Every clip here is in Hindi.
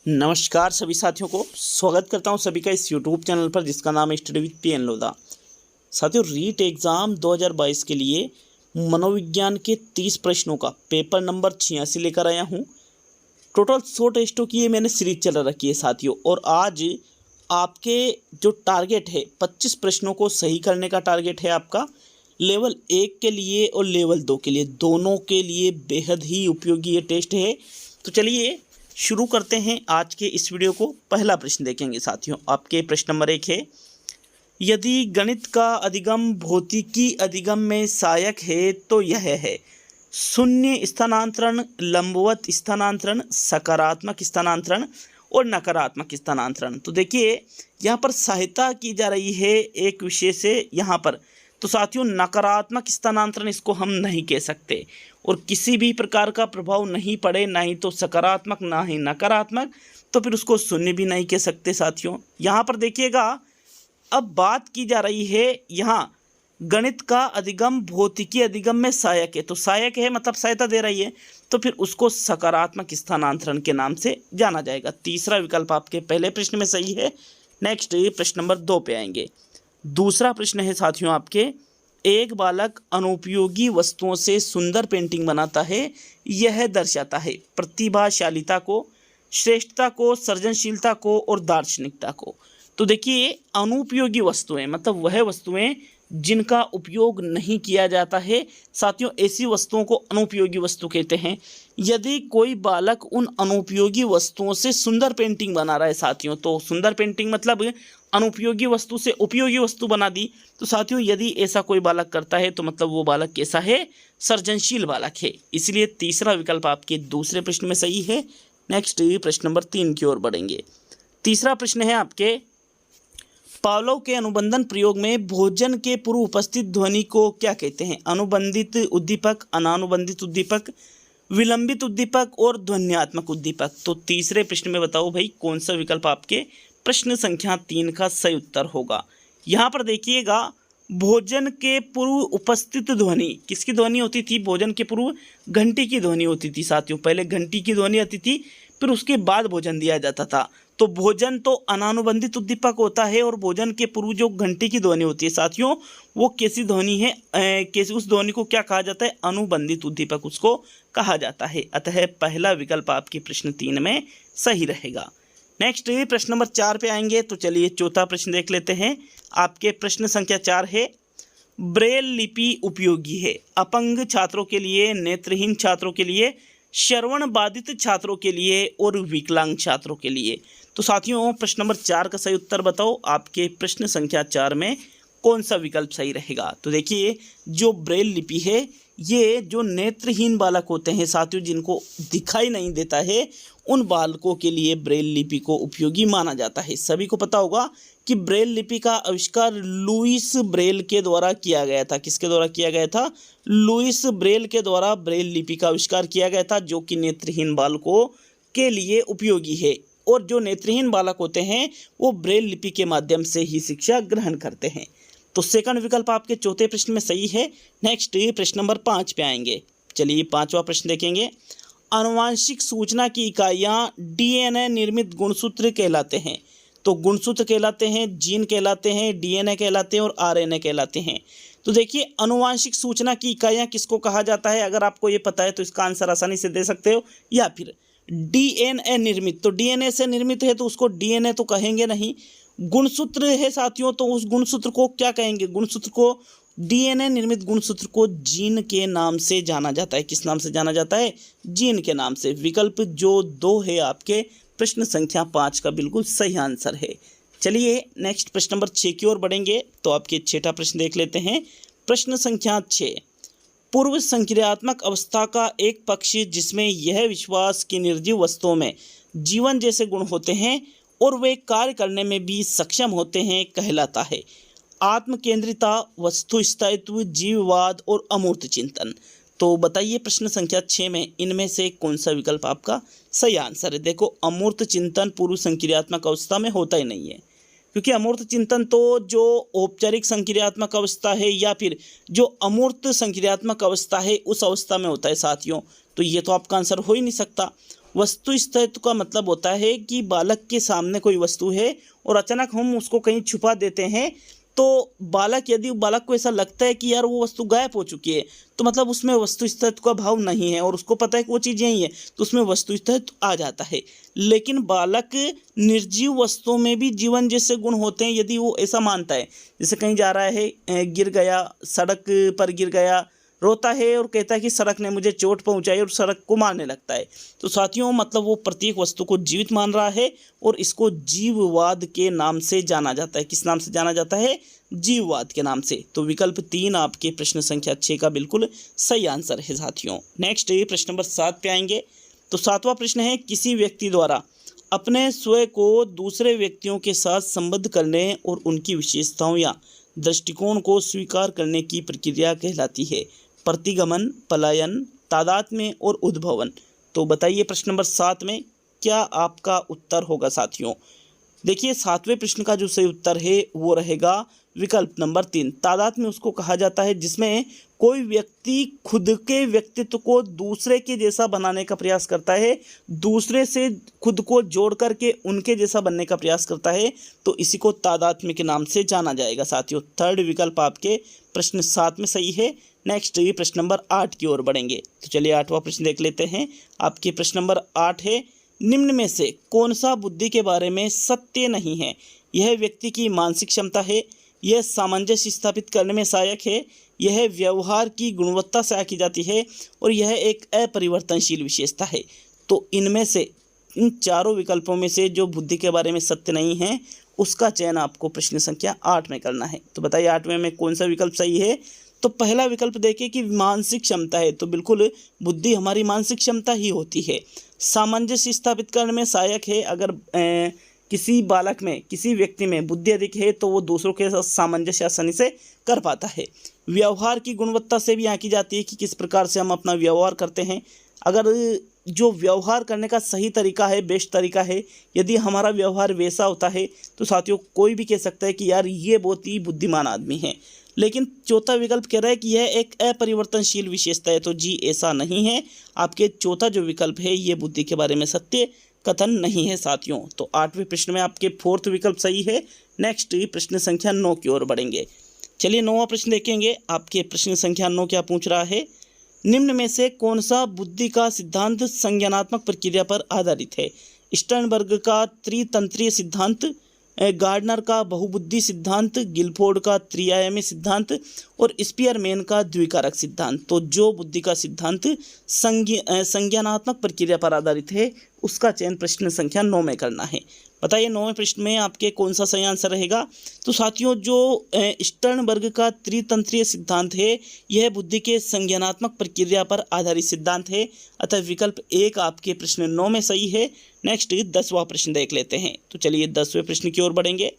नमस्कार सभी साथियों को स्वागत करता हूं सभी का इस YouTube चैनल पर जिसका नाम है स्टडी विद पीएन लोधा। साथियों, रीट एग्ज़ाम 2022 के लिए मनोविज्ञान के 30 प्रश्नों का पेपर नंबर 86 लेकर आया हूं। टोटल 100 टेस्टों की ये मैंने सीरीज चला रखी है साथियों, और आज आपके जो टारगेट है 25 प्रश्नों को सही करने का टारगेट है आपका। लेवल 1 के लिए और लेवल 2 के लिए, दोनों के लिए बेहद ही उपयोगी ये टेस्ट है। तो चलिए शुरू करते हैं आज के इस वीडियो को। पहला प्रश्न देखेंगे साथियों, आपके प्रश्न नंबर 1 है, यदि गणित का अधिगम भौतिकी अधिगम में सहायक है तो यह है शून्य स्थानांतरण, लंबवत स्थानांतरण, सकारात्मक स्थानांतरण और नकारात्मक स्थानांतरण। तो देखिए यहाँ पर सहायता की जा रही है एक विषय से यहाँ पर, तो साथियों नकारात्मक स्थानांतरण इसको हम नहीं कह सकते, और किसी भी प्रकार का प्रभाव नहीं पड़े, ना ही तो सकारात्मक ना ही नकारात्मक, तो फिर उसको शून्य भी नहीं कह सकते साथियों। यहाँ पर देखिएगा, अब बात की जा रही है यहाँ गणित का अधिगम भौतिकी अधिगम में सहायक है, तो सहायक है मतलब सहायता दे रही है, तो फिर उसको सकारात्मक स्थानांतरण के नाम से जाना जाएगा। तीसरा विकल्प आपके पहले प्रश्न में सही है। नेक्स्ट प्रश्न नंबर 2 पे आएंगे। दूसरा प्रश्न है साथियों आपके, एक बालक अनुपयोगी वस्तुओं से सुंदर पेंटिंग बनाता है, यह दर्शाता है प्रतिभाशालिता को, श्रेष्ठता को, सृजनशीलता को और दार्शनिकता को। तो देखिए अनुपयोगी वस्तुएं मतलब वह वस्तुएं जिनका उपयोग नहीं किया जाता है साथियों, ऐसी वस्तुओं को अनुपयोगी वस्तु कहते हैं। यदि कोई बालक उन अनुपयोगी वस्तुओं से सुंदर पेंटिंग बना रहा है साथियों, तो सुंदर पेंटिंग मतलब अनुपयोगी वस्तु से उपयोगी वस्तु बना दी, तो साथियों यदि ऐसा कोई बालक करता है तो मतलब वो बालक कैसा है, सृजनशील बालक है। इसलिए तीसरा विकल्प आपके दूसरे प्रश्न में सही है। नेक्स्ट प्रश्न नंबर 3 की ओर बढ़ेंगे। तीसरा प्रश्न है आपके, पावलोव के अनुबंधन प्रयोग में भोजन के पूर्व उपस्थित ध्वनि को क्या कहते हैं? अनुबंधित उद्दीपक, अनानुबंधित उद्दीपक, विलंबित उद्दीपक और ध्वन्यात्मक उद्दीपक। तो तीसरे प्रश्न में बताओ भाई कौन सा विकल्प आपके प्रश्न संख्या 3 का सही उत्तर होगा। यहाँ पर देखिएगा, भोजन के पूर्व उपस्थित ध्वनि किसकी ध्वनि होती थी? भोजन के पूर्व घंटी की ध्वनि होती थी साथियों। पहले घंटी की ध्वनि आती थी, फिर उसके बाद भोजन दिया जाता था। तो भोजन तो अनानुबंधित उद्दीपक होता है, और भोजन के पूर्व जो घंटी की ध्वनि होती है साथियों, वो कैसी ध्वनि है? कैसी उस ध्वनि को क्या कहा जाता है? अनुबंधित उद्दीपक उसको कहा जाता है। अतः पहला विकल्प आपके प्रश्न 3 में सही रहेगा। नेक्स्ट प्रश्न नंबर 4 पे आएंगे। तो चलिए चौथा प्रश्न देख लेते हैं। आपके प्रश्न संख्या 4 है, ब्रेल लिपि उपयोगी है अपंग छात्रों के लिए, नेत्रहीन छात्रों के लिए, श्रवण बाधित छात्रों के लिए और विकलांग छात्रों के लिए। तो साथियों प्रश्न नंबर 4 का सही उत्तर बताओ, आपके प्रश्न संख्या 4 में कौन सा विकल्प सही रहेगा? तो देखिए जो ब्रेल लिपि है, ये जो नेत्रहीन बालक होते हैं साथियों, जिनको दिखाई नहीं देता है, उन बालकों के लिए ब्रेल लिपि को उपयोगी माना जाता है। सभी को पता होगा कि ब्रेल लिपि का आविष्कार लुईस ब्रेल के द्वारा किया गया था। किसके द्वारा किया गया था? लुईस ब्रेल के द्वारा ब्रेल लिपि का आविष्कार किया गया था, जो कि नेत्रहीन बालकों के लिए उपयोगी है। और जो नेत्रहीन बालक होते हैं वो ब्रेल लिपि के माध्यम से ही शिक्षा ग्रहण करते हैं। तो सेकंड विकल्प आपके चौथे प्रश्न में सही है। नेक्स्ट प्रश्न नंबर 5 पे आएंगे। चलिए पांचवा प्रश्न देखेंगे। आनुवांशिक सूचना की इकाइयाँ डीएनए निर्मित गुणसूत्र कहलाते हैं। तो गुणसूत्र कहलाते हैं, जीन कहलाते हैं, डीएनए कहलाते हैं और आरएनए कहलाते हैं। तो देखिए अनुवांशिक सूचना की इकाइयाँ किसको कहा जाता है? अगर आपको ये पता है तो इसका आंसर आसानी से दे सकते हो। या फिर डीएनए निर्मित, तो डीएनए से निर्मित है तो उसको डीएनए तो कहेंगे नहीं। गुणसूत्र है साथियों, तो उस गुणसूत्र को क्या कहेंगे? गुणसूत्र को, डीएनए निर्मित गुणसूत्र को जीन के नाम से जाना जाता है। किस नाम से जाना जाता है? जीन के नाम से। विकल्प जो 2 है आपके प्रश्न संख्या 5 का बिल्कुल सही आंसर है। चलिए नेक्स्ट प्रश्न नंबर 6 की ओर बढ़ेंगे। तो आपके छठा प्रश्न देख लेते हैं। प्रश्न संख्या 6, पूर्व संक्रियात्मक अवस्था का एक पक्ष जिसमें यह विश्वास की निर्जीव वस्तुओं में जीवन जैसे गुण होते हैं और वे कार्य करने में भी सक्षम होते हैं कहलाता है आत्मकेंद्रिता, वस्तु स्थायित्व, जीववाद और अमूर्त चिंतन। तो बताइए प्रश्न संख्या 6 में इनमें से कौन सा विकल्प आपका सही आंसर है? देखो अमूर्त चिंतन पूर्व संक्रियात्मक अवस्था में होता ही नहीं है, क्योंकि अमूर्त चिंतन तो जो औपचारिक संक्रियात्मक अवस्था है या फिर जो अमूर्त संक्रियात्मक अवस्था है उस अवस्था में होता है साथियों। तो ये तो आपका आंसर हो ही नहीं सकता। वस्तु स्थित का मतलब होता है कि बालक के सामने कोई वस्तु है और अचानक हम उसको कहीं छुपा देते हैं, तो यदि बालक को ऐसा लगता है कि यार वो वस्तु गायब हो चुकी है, तो मतलब उसमें वस्तु अस्तित्व का भाव नहीं है और उसको पता है कि वो चीज़ यही है, तो उसमें वस्तु अस्तित्व आ जाता है। लेकिन बालक निर्जीव वस्तुओं में भी जीवन जैसे गुण होते हैं यदि वो ऐसा मानता है। जैसे कहीं जा रहा है, गिर गया, सड़क पर गिर गया, रोता है और कहता है कि सड़क ने मुझे चोट पहुंचाई और सड़क को मारने लगता है। तो साथियों मतलब वो प्रत्येक वस्तु को जीवित मान रहा है और इसको जीववाद के नाम से जाना जाता है। किस नाम से जाना जाता है? जीववाद के नाम से। तो विकल्प 3 आपके प्रश्न संख्या 6 का बिल्कुल सही आंसर है साथियों। नेक्स्ट प्रश्न नंबर 7 पे आएंगे। तो 7वां प्रश्न है, किसी व्यक्ति द्वारा अपने स्वयं को दूसरे व्यक्तियों के साथ संबद्ध करने और उनकी विशेषताओं या दृष्टिकोण को स्वीकार करने की प्रक्रिया कहलाती है? प्रतिगमन, पलायन, तादात्म्य और उद्भवन। तो बताइए प्रश्न नंबर 7 में क्या आपका उत्तर होगा साथियों। देखिए 7वें प्रश्न का जो सही उत्तर है वो रहेगा विकल्प नंबर 3। तादात्म्य उसको कहा जाता है जिसमें कोई व्यक्ति खुद के व्यक्तित्व को दूसरे के जैसा बनाने का प्रयास करता है, दूसरे से खुद को जोड़ करके उनके जैसा बनने का प्रयास करता है, तो इसी को तादात्म्य के नाम से जाना जाएगा साथियों। थर्ड विकल्प आपके प्रश्न 7 में सही है। नेक्स्ट प्रश्न नंबर 8 की ओर बढ़ेंगे। तो चलिए 8वां प्रश्न देख लेते हैं। आपके प्रश्न नंबर 8 है, निम्न में से कौन सा बुद्धि के बारे में सत्य नहीं है? यह व्यक्ति की मानसिक क्षमता है, यह सामंजस्य स्थापित करने में सहायक है, यह व्यवहार की गुणवत्ता से आंकी जाती है और यह एक अपरिवर्तनशील विशेषता है। तो इनमें से इन चारों विकल्पों में से जो बुद्धि के बारे में सत्य नहीं है उसका चयन आपको प्रश्न संख्या 8 में करना है। तो बताइए 8वें में कौन सा विकल्प सही है? तो पहला विकल्प देखिए कि मानसिक क्षमता है, तो बिल्कुल बुद्धि हमारी मानसिक क्षमता ही होती है। सामंजस्य स्थापित करने में सहायक है, अगर किसी बालक में, किसी व्यक्ति में बुद्धि अधिक है तो वो दूसरों के साथ सामंजस्य आसानी से कर पाता है। व्यवहार की गुणवत्ता से भी आंकी जाती है कि किस प्रकार से हम अपना व्यवहार करते हैं। अगर जो व्यवहार करने का सही तरीका है, बेस्ट तरीका है, यदि हमारा व्यवहार वैसा होता है तो साथियों कोई भी कह सकता है कि यार ये बहुत ही बुद्धिमान आदमी है। लेकिन चौथा विकल्प कह रहा है कि यह एक अपरिवर्तनशील विशेषता है, तो जी ऐसा नहीं है। आपके चौथा जो विकल्प है ये बुद्धि के बारे में सत्य कथन नहीं है साथियों। तो 8वें प्रश्न में आपके 4th विकल्प सही है। नेक्स्ट प्रश्न संख्या 9 की ओर बढ़ेंगे। चलिए 9वां प्रश्न देखेंगे। आपके प्रश्न संख्या 9 क्या पूछ रहा है? निम्न में से कौन सा बुद्धि का सिद्धांत संज्ञानात्मक प्रक्रिया पर आधारित है? स्टर्नबर्ग का त्रितंत्रीय सिद्धांत, गार्डनर का बहुबुद्धि सिद्धांत, गिलफोर्ड का त्रिआयामी सिद्धांत और स्पीयरमैन का द्विकारक सिद्धांत। तो जो बुद्धि का सिद्धांत संज्ञानात्मक प्रक्रिया पर आधारित है उसका चयन प्रश्न संख्या 9 में करना है। बताइए 9वें प्रश्न में आपके कौन सा सही आंसर रहेगा? तो साथियों जो स्टर्नबर्ग का त्रितंत्रीय सिद्धांत है यह बुद्धि के संज्ञानात्मक प्रक्रिया पर आधारित सिद्धांत है, अतः विकल्प 1 आपके प्रश्न 9 में सही है। नेक्स्ट 10वां प्रश्न देख लेते हैं। तो चलिए 10वें प्रश्न की ओर बढ़ेंगे।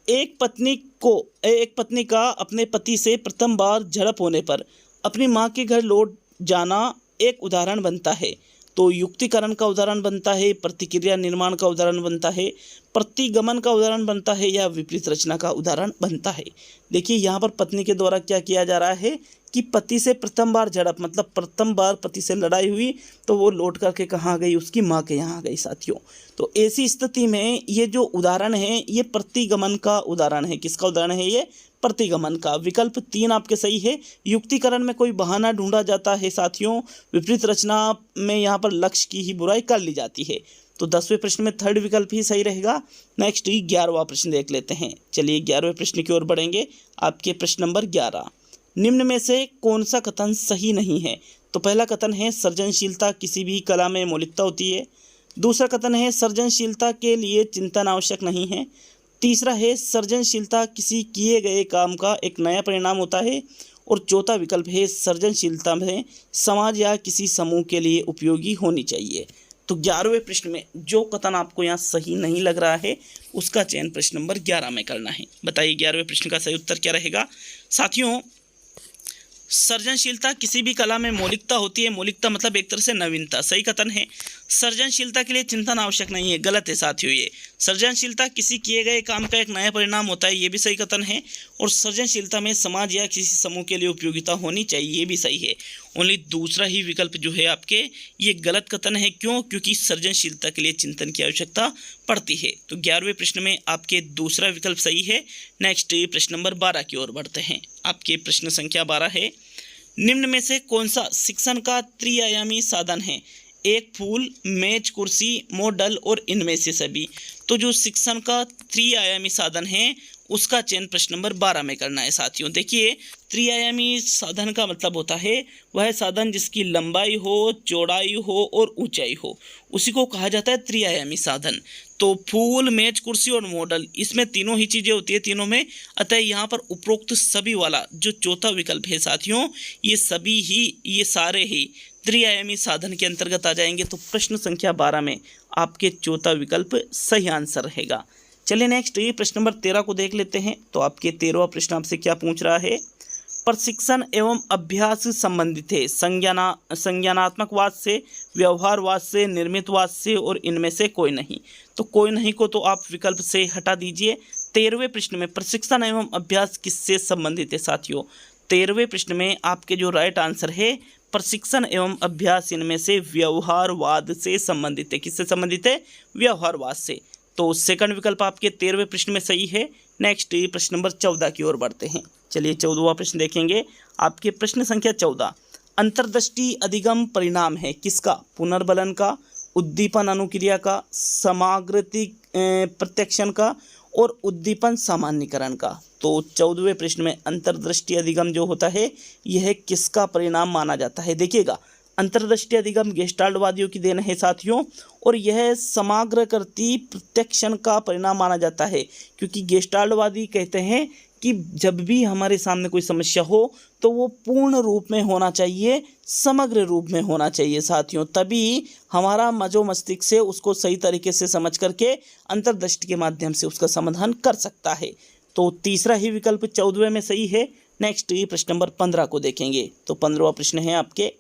एक पत्नी का अपने पति से प्रथम बार झड़प होने पर अपनी माँ के घर लौट जाना एक उदाहरण बनता है। तो युक्तिकरण का उदाहरण बनता है, प्रतिक्रिया निर्माण का उदाहरण बनता है, प्रतिगमन का उदाहरण बनता है या विपरीत रचना का उदाहरण बनता है। देखिए यहाँ पर पत्नी के द्वारा क्या किया जा रहा है कि पति से प्रथम बार झड़प, मतलब प्रथम बार पति से लड़ाई हुई तो वो लौट करके कहाँ गई? उसकी माँ के यहाँ गई साथियों। तो ऐसी स्थिति में ये जो उदाहरण है ये प्रतिगमन का उदाहरण है। किसका उदाहरण है ये? प्रतिगमन का। विकल्प 3 आपके सही है। युक्तिकरण में कोई बहाना ढूंढा जाता है साथियों, विपरीत रचना में यहाँ पर लक्ष्य की ही बुराई कर ली जाती है। तो 10वें प्रश्न में थर्ड विकल्प ही सही रहेगा। नेक्स्ट 11वां प्रश्न देख लेते हैं। चलिए 11वें प्रश्न की ओर बढ़ेंगे। आपके प्रश्न नंबर 11, निम्न में से कौन सा कथन सही नहीं है? तो पहला कथन है सृजनशीलता किसी भी कला में मौलिकता होती है। दूसरा कथन है सृजनशीलता के लिए चिंतन आवश्यक नहीं है। तीसरा है सृजनशीलता किसी किए गए काम का एक नया परिणाम होता है। और चौथा विकल्प है सृजनशीलता में समाज या किसी समूह के लिए उपयोगी होनी चाहिए। तो 11वें प्रश्न में जो कथन आपको यहाँ सही नहीं लग रहा है उसका चयन प्रश्न नंबर 11 में करना है। बताइए 11वें प्रश्न का सही उत्तर क्या रहेगा? साथियों सृजनशीलता किसी भी कला में मौलिकता होती है। मौलिकता मतलब एक तरह से नवीनता, सही कथन है। सृजनशीलता के लिए चिंतन आवश्यक नहीं है, गलत है साथियों ये। सृजनशीलता किसी किए गए काम का एक नया परिणाम होता है, ये भी सही कथन है। और सृजनशीलता में समाज या किसी समूह के लिए उपयोगिता होनी चाहिए, ये भी सही है। ओनली दूसरा ही विकल्प जो है आपके ये गलत कथन है। क्यों? क्योंकि सृजनशीलता के लिए चिंतन की आवश्यकता पड़ती है। तो 11वें प्रश्न में आपके दूसरा विकल्प सही है। नेक्स्ट प्रश्न नंबर 12 की ओर बढ़ते हैं। आपके प्रश्न संख्या 12 है, निम्न में से कौन सा शिक्षण का त्रिआयामी साधन है? एक फूल, मेज, कुर्सी, मॉडल और इनमें से सभी। तो जो शिक्षण का त्रिआयामी साधन है उसका चयन प्रश्न नंबर 12 में करना है साथियों। देखिए, त्रिआयामी साधन का मतलब होता है वह साधन जिसकी लंबाई हो, चौड़ाई हो और ऊंचाई हो, उसी को कहा जाता है त्रिआयामी साधन। तो फूल, मेज, कुर्सी और मॉडल, इसमें तीनों ही चीज़ें होती है तीनों में। अतः यहाँ पर उपरोक्त सभी वाला जो चौथा विकल्प है साथियों, ये सभी ही, ये सारे ही त्रिआयामी साधन के अंतर्गत आ जाएंगे। तो प्रश्न संख्या 12 में आपके चौथा विकल्प सही आंसर रहेगा। चलिए नेक्स्ट ये प्रश्न नंबर 13 को देख लेते हैं। तो आपके 13वां प्रश्न आपसे क्या पूछ रहा है? प्रशिक्षण एवं अभ्यास संबंधित है संज्ञानात्मकवाद से, व्यवहारवाद से, निर्मितवाद से और इनमें से कोई नहीं। तो कोई नहीं को तो आप विकल्प से हटा दीजिए। 13वें प्रश्न में प्रशिक्षण एवं अभ्यास किससे संबंधित है साथियों? 13वें प्रश्न में आपके जो राइट आंसर है प्रशिक्षण एवं अभ्यास इनमें से व्यवहारवाद से संबंधित है। किससे संबंधित है? व्यवहारवाद से। तो सेकंड विकल्प आपके 13वें प्रश्न में सही है। नेक्स्ट प्रश्न नंबर 14 की ओर बढ़ते हैं। चलिए 14वां प्रश्न देखेंगे। आपके प्रश्न संख्या 14, अंतर्दृष्टि अधिगम परिणाम है किसका? पुनर्बलन का, उद्दीपन अनुक्रिया का, समाग्रतिक प्रत्यक्षण का और उद्दीपन सामान्यीकरण का। तो 14वें प्रश्न में अंतर्दृष्टि अधिगम जो होता है यह किसका परिणाम माना जाता है? देखिएगा, अंतर्दृष्टि अधिगम गेस्टाल्टवादियों की देन है साथियों, और यह समग्रकृति प्रत्यक्षण का परिणाम माना जाता है। क्योंकि गेस्टाल्टवादी कहते हैं कि जब भी हमारे सामने कोई समस्या हो तो वो पूर्ण रूप में होना चाहिए, समग्र रूप में होना चाहिए साथियों, तभी हमारा मजो मस्तिष्क से उसको सही तरीके से समझ करके अंतर्दृष्टि के माध्यम से उसका समाधान कर सकता है। तो तीसरा ही विकल्प 14वें में सही है। नेक्स्ट प्रश्न नंबर 15 को देखेंगे। तो 15वां प्रश्न है आपके,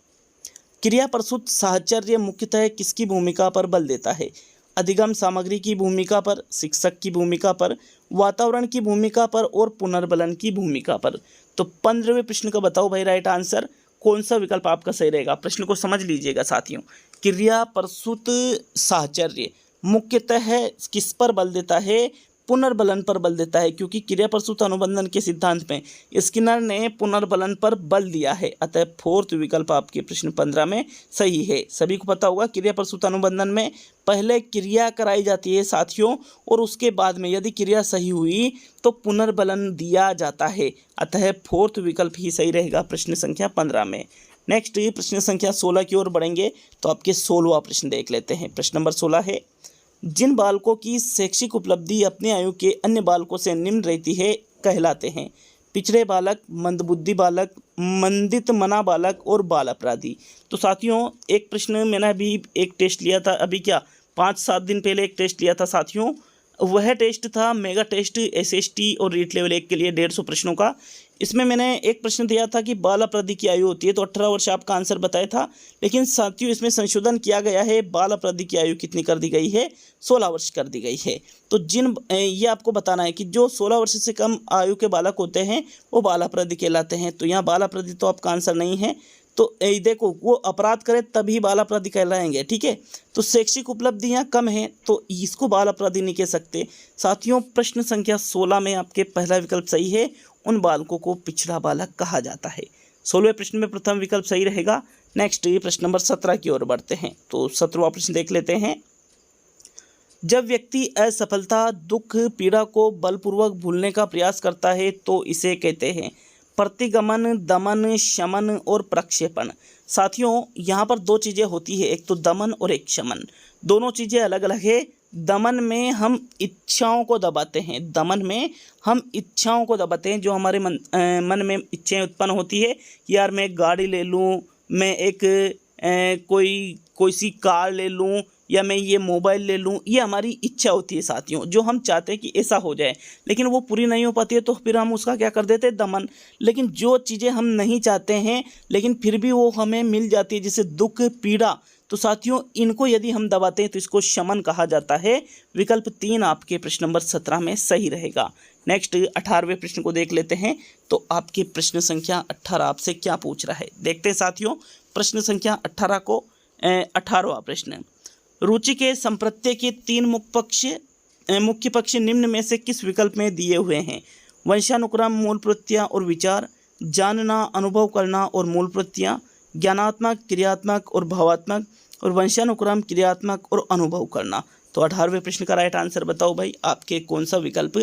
क्रिया प्रसूत साहचर्य मुख्यतः किसकी भूमिका पर बल देता है? अधिगम सामग्री की भूमिका पर, शिक्षक की भूमिका पर, वातावरण की भूमिका पर और पुनर्बलन की भूमिका पर। तो 15वें प्रश्न का बताओ भाई राइट आंसर, कौन सा विकल्प आपका सही रहेगा? प्रश्न को समझ लीजिएगा साथियों। क्रिया प्रसूत साहचर्य मुख्यतः किस पर बल देता है? पुनर्बलन पर बल देता है। क्योंकि क्रिया प्रसूत अनुबंधन के सिद्धांत में स्किनर ने पुनर्बलन पर बल दिया है। अतः फोर्थ विकल्प आपके प्रश्न 15 में सही है। सभी को पता होगा क्रिया प्रसूत अनुबंधन में पहले क्रिया कराई जाती है साथियों, और उसके बाद में यदि क्रिया सही हुई तो पुनर्बलन दिया जाता है। अतः फोर्थ विकल्प ही सही रहेगा प्रश्न संख्या 15 में। नेक्स्ट प्रश्न संख्या 16 की ओर बढ़ेंगे। तो आपके 16वां प्रश्न देख लेते हैं। प्रश्न नंबर 16 है, जिन बालकों की शैक्षिक उपलब्धि अपने आयु के अन्य बालकों से निम्न रहती है कहलाते हैं? पिछड़े बालक, मंदबुद्धि बालक, मंदित मना बालक और बाल अपराधी। तो साथियों एक प्रश्न मैंने अभी एक टेस्ट लिया था, अभी क्या 5-7 दिन पहले एक टेस्ट लिया था साथियों। वह टेस्ट था मेगा टेस्ट एसएसटी और रीट लेवल 1 के लिए 150 प्रश्नों का। इसमें मैंने एक प्रश्न दिया था कि बाल अपराधी की आयु होती है, तो 18 वर्ष आपका आंसर बताया था। लेकिन साथियों इसमें संशोधन किया गया है, बाल अपराधी की आयु कितनी कर दी गई है? 16 वर्ष कर दी गई है। तो ये आपको बताना है कि जो 16 वर्ष से कम आयु के बालक होते हैं वो बाल अपराधी कहलाते हैं। तो यहाँ बाल अपराधी तो आपका आंसर नहीं है। तो देखो, वो अपराध करे तभी बाल अपराधी कहलाएंगे, ठीक है। तो शैक्षिक उपलब्धियां कम हैं तो इसको बाल अपराधी नहीं कह सकते साथियों। प्रश्न संख्या 16 में आपके पहला विकल्प सही है, उन बालकों को पिछड़ा बालक कहा जाता है। 16वें प्रश्न में प्रथम विकल्प सही रहेगा। नेक्स्ट ये प्रश्न नंबर 17 की ओर बढ़ते हैं। तो 17वां प्रश्न देख लेते हैं। जब व्यक्ति असफलता, दुख, पीड़ा को बलपूर्वक भूलने का प्रयास करता है तो इसे कहते हैं प्रतिगमन, दमन, शमन और प्रक्षेपण। साथियों यहाँ पर दो चीज़ें होती है, एक तो दमन और एक शमन। दोनों चीज़ें अलग अलग है। दमन में हम इच्छाओं को दबाते हैं, दमन में हम इच्छाओं को दबाते हैं, जो हमारे मन में इच्छाएं उत्पन्न होती है। यार मैं गाड़ी ले लूँ, मैं एक कोई सी कार ले लूँ, या मैं ये मोबाइल ले लूँ, ये हमारी इच्छा होती है साथियों, जो हम चाहते हैं कि ऐसा हो जाए, लेकिन वो पूरी नहीं हो पाती है तो फिर हम उसका क्या कर देते हैं? दमन। लेकिन जो चीज़ें हम नहीं चाहते हैं लेकिन फिर भी वो हमें मिल जाती है, जैसे दुख, पीड़ा, तो साथियों इनको यदि हम दबाते हैं तो इसको शमन कहा जाता है। विकल्प 3 आपके प्रश्न नंबर 17 में सही रहेगा। नेक्स्ट 18वें प्रश्न को देख लेते हैं। तो आपके प्रश्न संख्या 18 आपसे क्या पूछ रहा है, देखते हैं साथियों। प्रश्न संख्या 18 को 18वां प्रश्न, रुचि के संप्रत्यय के 3 मुख्य पक्ष निम्न में से किस विकल्प में दिए हुए हैं? वंशानुक्रम, मूल प्रत्यय और विचार, जानना, अनुभव करना और मूल प्रत्यय, ज्ञानात्मक, क्रियात्मक और भावात्मक, और वंशानुक्रम, क्रियात्मक और अनुभव करना। तो 18वें प्रश्न का राइट आंसर बताओ भाई, आपके कौन सा विकल्प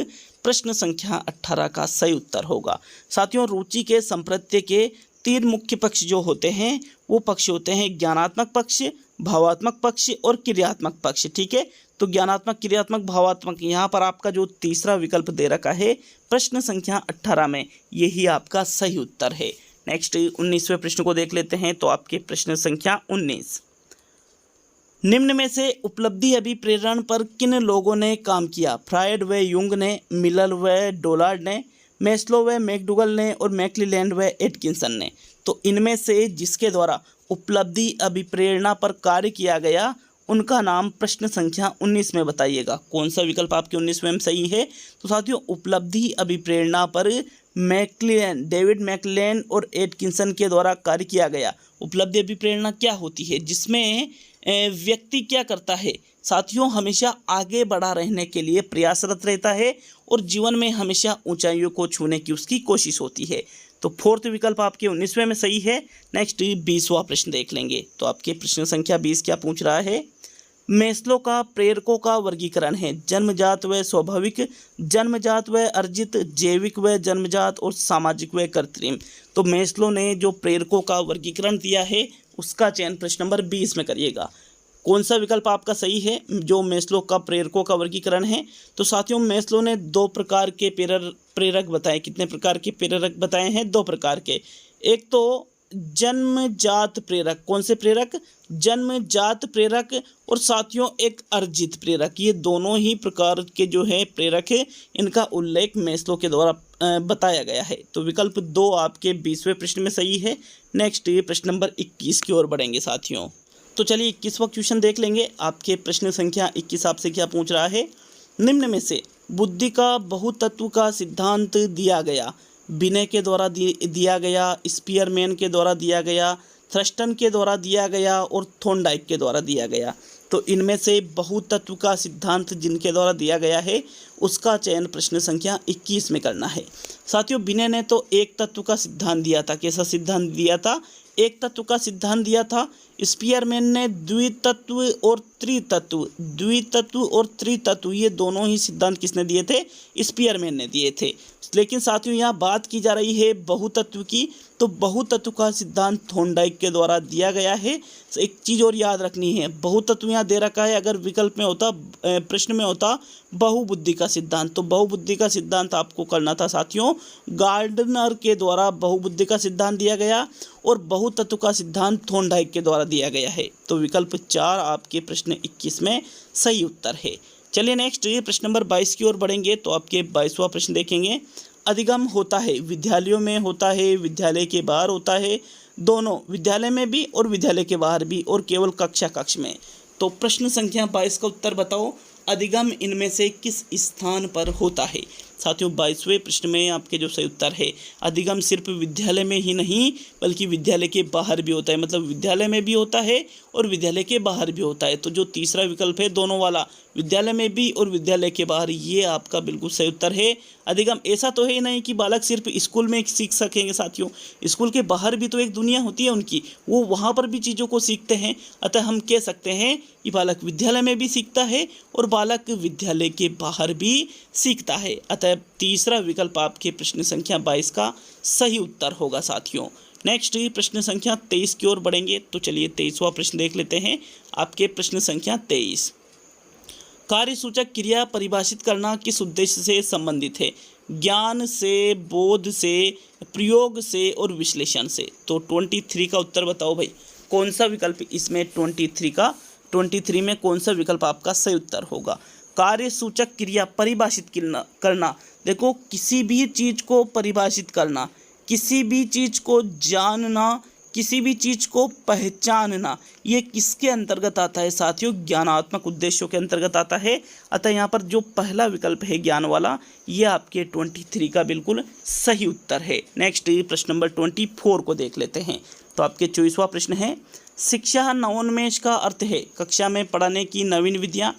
प्रश्न संख्या 18 का सही उत्तर होगा। साथियों रुचि के संप्रत्यय के 3 मुख्य पक्ष जो होते हैं वो पक्ष होते हैं ज्ञानात्मक पक्ष, भावात्मक पक्ष और क्रियात्मक पक्ष। ठीक है, तो ज्ञानात्मक, क्रियात्मक, भावात्मक, यहाँ पर आपका जो तीसरा विकल्प दे रखा है प्रश्न संख्या 18 में, यही आपका सही उत्तर है। नेक्स्ट 19वें प्रश्न को देख लेते हैं। तो आपके प्रश्न संख्या 19, निम्न में से उपलब्धि अभिप्रेरण पर किन लोगों ने काम किया? फ्रायड व यूंग ने, मिलर व डोलार्ड ने, मैस्लो व मैकडूगल ने और मैक्लीलैंड व एटकिंसन ने। तो इनमें से जिसके द्वारा उपलब्धि अभिप्रेरणा पर कार्य किया गया उनका नाम प्रश्न संख्या 19 में बताइएगा। कौन सा विकल्प आपके 19वें में सही है? तो साथियों उपलब्धि अभिप्रेरणा पर डेविड मैक्लीलैंड और एटकिंसन के द्वारा कार्य किया गया। उपलब्धि अभिप्रेरणा क्या होती है? जिसमें व्यक्ति क्या करता है साथियों, हमेशा आगे बढ़ा रहने के लिए प्रयासरत रहता है और जीवन में हमेशा ऊंचाइयों को छूने की उसकी कोशिश होती है। तो फोर्थ विकल्प आपके 19वें में सही है। नेक्स्ट 20वां प्रश्न देख लेंगे। तो आपके प्रश्न संख्या 20 क्या पूछ रहा है? मैस्लो का प्रेरकों का वर्गीकरण है जन्मजात व स्वाभाविक, जन्मजात व अर्जित, जैविक व जन्मजात और सामाजिक व कृत्रिम। तो मैस्लो ने जो प्रेरकों का वर्गीकरण दिया है उसका चयन प्रश्न नंबर 20 में करिएगा। कौन सा विकल्प आपका सही है जो मैस्लो का प्रेरकों का वर्गीकरण है? तो साथियों मैस्लो ने 2 प्रकार के प्रेरक बताए। कितने प्रकार के प्रेरक बताए हैं? 2 प्रकार के। एक तो जन्मजात प्रेरक, कौन से प्रेरक? जन्मजात प्रेरक, और साथियों एक अर्जित प्रेरक। ये दोनों ही प्रकार के जो है प्रेरक है, इनका उल्लेख मैस्लो के द्वारा बताया गया है। तो विकल्प 2 आपके 20वें प्रश्न में सही है। नेक्स्ट प्रश्न नंबर 21 की ओर बढ़ेंगे साथियों। तो चलिए 21वां क्वेश्चन देख लेंगे। आपके प्रश्न संख्या 21 आपसे क्या पूछ रहा है? निम्न में से बुद्धि का बहुतत्व का सिद्धांत दिया गया, बिने के द्वारा दिया गया, स्पीयरमैन के द्वारा दिया गया, थ्रस्टन के द्वारा दिया गया और थॉर्नडाइक के द्वारा दिया गया। तो इनमें से बहुतत्व का सिद्धांत जिनके द्वारा दिया गया है उसका चयन प्रश्न संख्या 21 में करना है। साथियों बिने ने तो एक तत्व का सिद्धांत दिया था। कैसा सिद्धांत दिया था? एक तत्व का सिद्धांत दिया था। स्पीयरमैन ने द्वितत्व और त्रितत्व, ये दोनों ही सिद्धांत किसने दिए थे? स्पीयरमैन ने दिए थे। लेकिन साथियों यहाँ बात की जा रही है बहुतत्व की, तो बहुतत्व का सिद्धांत थॉर्नडाइक के द्वारा दिया गया है। एक चीज़ और याद रखनी है, बहुतत्व यहाँ दे रखा है, अगर विकल्प में होता, प्रश्न में होता बहुबुद्धि का सिद्धांत, तो बहुबुद्धि का सिद्धांत आपको करना था साथियों। गार्डनर के द्वारा बहुबुद्धि का सिद्धांत दिया गया और बहुतत्व का सिद्धांत थॉर्नडाइक के द्वारा दिया गया है। तो विकल्प 4 आपके प्रश्न 21 में सही उत्तर है। चलिए नेक्स्ट प्रश्न नंबर 22 की ओर बढ़ेंगे। तो आपके 22वां प्रश्न देखेंगे। अधिगम होता है विद्यालयों में होता है, विद्यालय के बाहर होता है, दोनों, विद्यालय में भी और विद्यालय के बाहर भी, और केवल कक्ष में। तो प्रश्न संख्या 22 का उत्तर बताओ, अधिगम इनमें से किस स्थान पर होता है? साथियों 22वें प्रश्न में आपके जो सही उत्तर है, अधिगम सिर्फ विद्यालय में ही नहीं बल्कि विद्यालय के बाहर भी होता है। मतलब विद्यालय में भी होता है और विद्यालय के बाहर भी होता है। तो जो तीसरा विकल्प है दोनों वाला, विद्यालय में भी और विद्यालय के बाहर, ये आपका बिल्कुल सही उत्तर है। अधिगम ऐसा तो है ही नहीं कि बालक सिर्फ स्कूल में सीख सकेंगे साथियों, स्कूल के बाहर भी तो एक दुनिया होती है उनकी, वो वहाँ पर भी चीज़ों को सीखते हैं। अतः हम कह सकते हैं कि बालक विद्यालय में भी सीखता है और बालक विद्यालय के बाहर भी सीखता है। अतः तीसरा विकल्प आपके प्रश्न संख्या 22 का सही उत्तर होगा साथियों। नेक्स्ट प्रश्न संख्या 23 की ओर बढ़ेंगे। तो चलिए 23वां प्रश्न देख लेते हैं। आपके प्रश्न संख्या 23, कार्यसूचक क्रिया परिभाषित करना किस उद्देश्य से संबंधित है? ज्ञान से, बोध से, प्रयोग से और विश्लेषण से। तो 23 का उत्तर बताओ भाई, कौन सा विकल्प इसमें 23 में कौन सा विकल्प आपका सही उत्तर होगा? कार्यसूचक क्रिया परिभाषित करना, देखो किसी भी चीज़ को परिभाषित करना, किसी भी चीज़ को जानना, किसी भी चीज़ को पहचानना, ये किसके अंतर्गत आता है साथियों? ज्ञानात्मक उद्देश्यों के अंतर्गत आता है। अतः यहाँ पर जो पहला विकल्प है ज्ञान वाला, ये आपके 23 का बिल्कुल सही उत्तर है। नेक्स्ट प्रश्न नंबर 24 को देख लेते हैं। तो आपके 24वां प्रश्न है, शिक्षा नवोन्मेष का अर्थ है कक्षा में पढ़ाने की नवीन विधियाँ,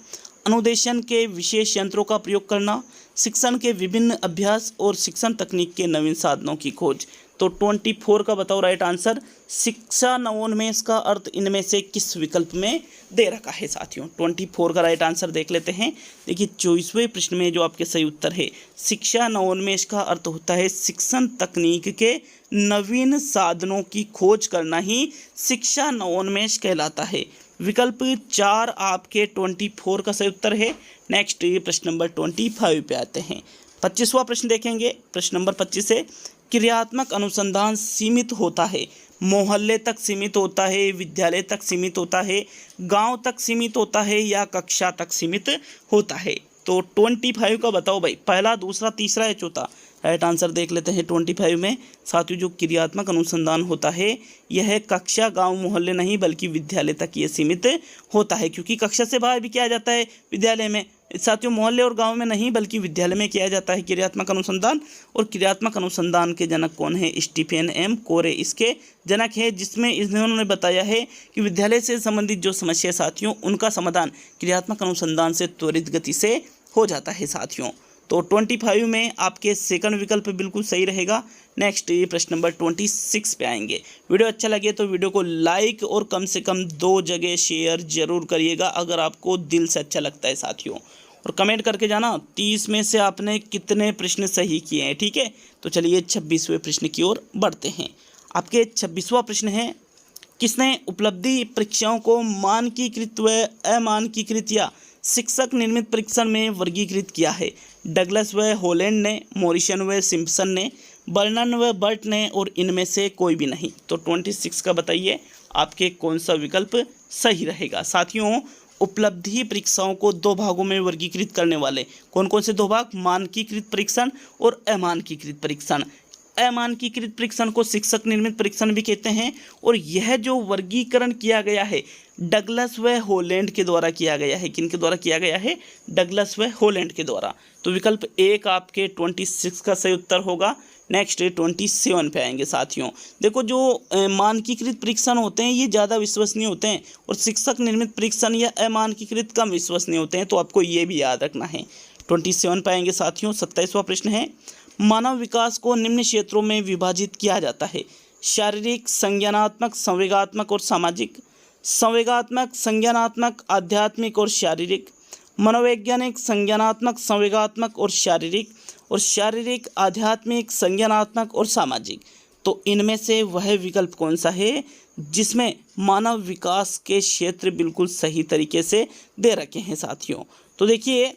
अनुदेशन के विशेष यंत्रों का प्रयोग करना, शिक्षण के विभिन्न अभ्यास और शिक्षण तकनीक के नवीन साधनों की खोज। तो 24 का बताओ राइट आंसर। शिक्षा नवोन्मेष का अर्थ इनमें से किस विकल्प में दे रखा है साथियों? 24 का राइट आंसर देख लेते हैं। देखिए 24वें प्रश्न में जो आपके सही उत्तर है, शिक्षा नवोन्मेष का अर्थ होता है शिक्षण तकनीक के नवीन साधनों की खोज करना ही शिक्षा नवोन्मेष कहलाता है। विकल्प 4 आपके 24 का सही उत्तर है। नेक्स्ट प्रश्न नंबर 25 पे आते हैं। 25वां प्रश्न देखेंगे। प्रश्न नंबर 25 है, क्रियात्मक अनुसंधान सीमित होता है, मोहल्ले तक सीमित होता है, विद्यालय तक सीमित होता है, गांव तक सीमित होता है या कक्षा तक सीमित होता है? तो 25 का बताओ भाई, पहला, दूसरा, तीसरा या चौथा? राइट आंसर देख लेते हैं 25 में। साथियों जो क्रियात्मक अनुसंधान होता है यह कक्षा, गांव, मोहल्ले नहीं बल्कि विद्यालय तक ये सीमित होता है, क्योंकि कक्षा से बाहर भी किया जाता है विद्यालय में साथियों, मोहल्ले और गांव में नहीं बल्कि विद्यालय में किया जाता है क्रियात्मक अनुसंधान। और क्रियात्मक अनुसंधान के जनक कौन है? स्टीफन एम कोरे इसके जनक है, जिसमें इन्होंने बताया है कि विद्यालय से संबंधित जो समस्या साथियों उनका समाधान क्रियात्मक अनुसंधान से त्वरित गति से हो जाता है साथियों। तो 25 में आपके सेकंड विकल्प बिल्कुल सही रहेगा। नेक्स्ट प्रश्न नंबर 26 पे आएंगे। वीडियो अच्छा लगे तो वीडियो को लाइक और कम से कम 2 जगह शेयर जरूर करिएगा अगर आपको दिल से अच्छा लगता है साथियों, और कमेंट करके जाना 30 में से आपने कितने प्रश्न सही किए हैं। ठीक है, तो चलिए 26वें प्रश्न की ओर बढ़ते हैं। आपके 26वां प्रश्न है, किसने उपलब्धि परीक्षाओं को मानकीकृत व अमानकीकृत या शिक्षक निर्मित परीक्षण में वर्गीकृत किया है? डगलस व हॉलैंड ने, मॉरिसन व सिम्पसन ने, बर्नन व बर्ट ने, और इनमें से कोई भी नहीं? तो 26 का बताइए आपके कौन सा विकल्प सही रहेगा? साथियों उपलब्धि परीक्षाओं को 2 भागों में वर्गीकृत करने वाले कौन कौन से 2 भाग? मानकीकृत परीक्षण और अमानकीकृत परीक्षण। अमानकीकृत परीक्षण को शिक्षक निर्मित परीक्षण भी कहते हैं, और यह जो वर्गीकरण किया गया है डगलस व हॉलैंड के द्वारा किया गया है। किन के द्वारा किया गया है? डगलस व हॉलैंड के द्वारा। तो विकल्प 1 आपके 26 का सही उत्तर होगा। नेक्स्ट 27 पे आएंगे साथियों। देखो जो मानकीकृत परीक्षण होते हैं ये ज़्यादा विश्वसनीय होते हैं, और शिक्षक निर्मित परीक्षण या अमानकीकृत कम विश्वसनीय होते हैं, तो आपको ये भी याद रखना है। 27 पे आएंगे साथियों। 27वां प्रश्न है, मानव विकास को निम्न क्षेत्रों में विभाजित किया जाता है? शारीरिक, संज्ञानात्मक, संवेगात्मक और सामाजिक। संवेगात्मक, संज्ञानात्मक, आध्यात्मिक और शारीरिक। मनोवैज्ञानिक, संज्ञानात्मक, संवेगात्मक और शारीरिक। और शारीरिक, आध्यात्मिक, संज्ञानात्मक और सामाजिक। तो इनमें से वह विकल्प कौन सा है जिसमें मानव विकास के क्षेत्र बिल्कुल सही तरीके से दे रखे हैं साथियों? तो देखिए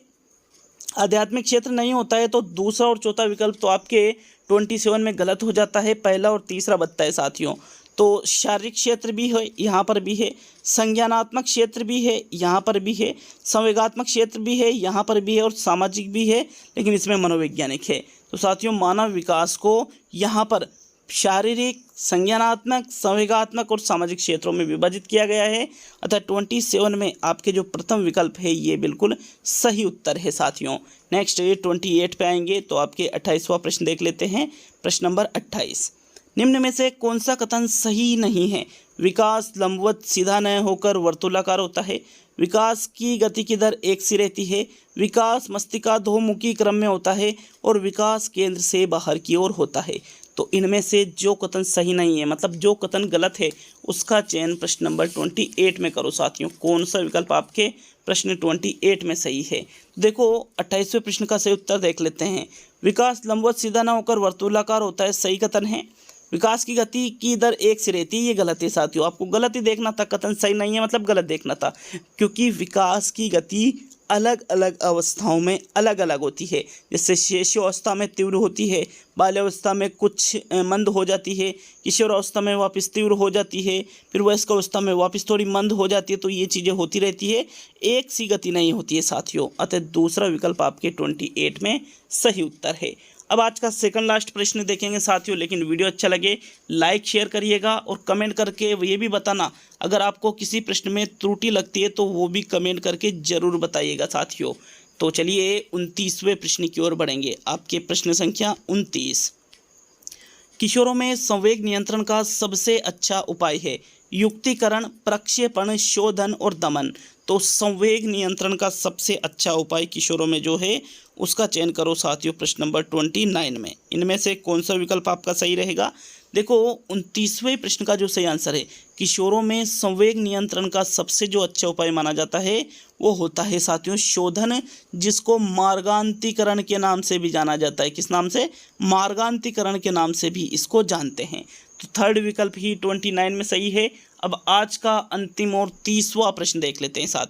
आध्यात्मिक क्षेत्र नहीं होता है, तो दूसरा और चौथा विकल्प तो आपके 27 में गलत हो जाता है, पहला और तीसरा बचता है साथियों। तो शारीरिक क्षेत्र भी है, यहाँ पर भी है, संज्ञानात्मक क्षेत्र भी है, यहाँ पर भी है, संवेगात्मक क्षेत्र भी है, यहाँ पर भी है, और सामाजिक भी है, लेकिन इसमें मनोवैज्ञानिक है। तो साथियों मानव विकास को यहाँ पर शारीरिक, संज्ञानात्मक, संवेगात्मक और सामाजिक क्षेत्रों में विभाजित किया गया है। अतः 27 में आपके जो प्रथम विकल्प है ये बिल्कुल सही उत्तर है साथियों। नेक्स्ट 28 पे आएंगे, तो आपके 28वां प्रश्न देख लेते हैं। प्रश्न नंबर 28, निम्न में से कौन सा कथन सही नहीं है? विकास लंबवत सीधा न होकर वर्तुलाकार होता है। विकास की गति की दर एक सी रहती है। विकास मस्तिष्काधोमुखी क्रम में होता है। और विकास केंद्र से बाहर की ओर होता है। तो इनमें से जो कथन सही नहीं है, मतलब जो कथन गलत है, उसका चयन प्रश्न नंबर 28 में करो साथियों। कौन सा विकल्प आपके प्रश्न 28 में सही है? देखो 28वें प्रश्न का सही उत्तर देख लेते हैं। विकास लंबवत सीधा न होकर वर्तुलाकार होता है, सही कथन है। विकास की गति की दर एक से रहती है, ये गलत है साथियों। आपको गलत ही देखना था, कथन सही नहीं है मतलब गलत देखना था, क्योंकि विकास की गति अलग अलग अवस्थाओं में अलग अलग होती है। जैसे शिशुअवस्था में तीव्र होती है, बाल्यावस्था में कुछ मंद हो जाती है, किशोरावस्था में वापस तीव्र हो जाती है, फिर वयस्क अवस्था में वापस थोड़ी मंद हो जाती है। तो ये चीज़ें होती रहती है, एक सी गति नहीं होती है साथियों। अतः दूसरा विकल्प आपके 28 में सही उत्तर है। अब आज का सेकंड लास्ट प्रश्न देखेंगे साथियों, लेकिन वीडियो अच्छा लगे लाइक शेयर करिएगा और कमेंट करके ये भी बताना अगर आपको किसी प्रश्न में त्रुटि लगती है तो वो भी कमेंट करके ज़रूर बताइएगा साथियों। तो चलिए 29वें प्रश्न की ओर बढ़ेंगे। आपके प्रश्न संख्या 29, किशोरों में संवेग नियंत्रण का सबसे अच्छा उपाय है युक्तिकरण, प्रक्षेपण, शोधन और दमन। तो संवेग नियंत्रण का सबसे अच्छा उपाय किशोरों में जो है उसका चयन करो साथियों प्रश्न नंबर 29 में। इनमें से कौन सा विकल्प आपका सही रहेगा? देखो 29वें प्रश्न का जो सही आंसर है किशोरों में संवेग नियंत्रण का सबसे जो अच्छा उपाय माना जाता है वो होता है साथियों शोधन, जिसको मार्गांतीकरण के नाम से भी जाना जाता है। किस नाम से? मार्गांतीकरण के नाम से भी इसको जानते हैं। तो थर्ड विकल्प ही 29 में सही है। अब आज का अंतिम और 30वां प्रश्न देख लेते हैं साथियों।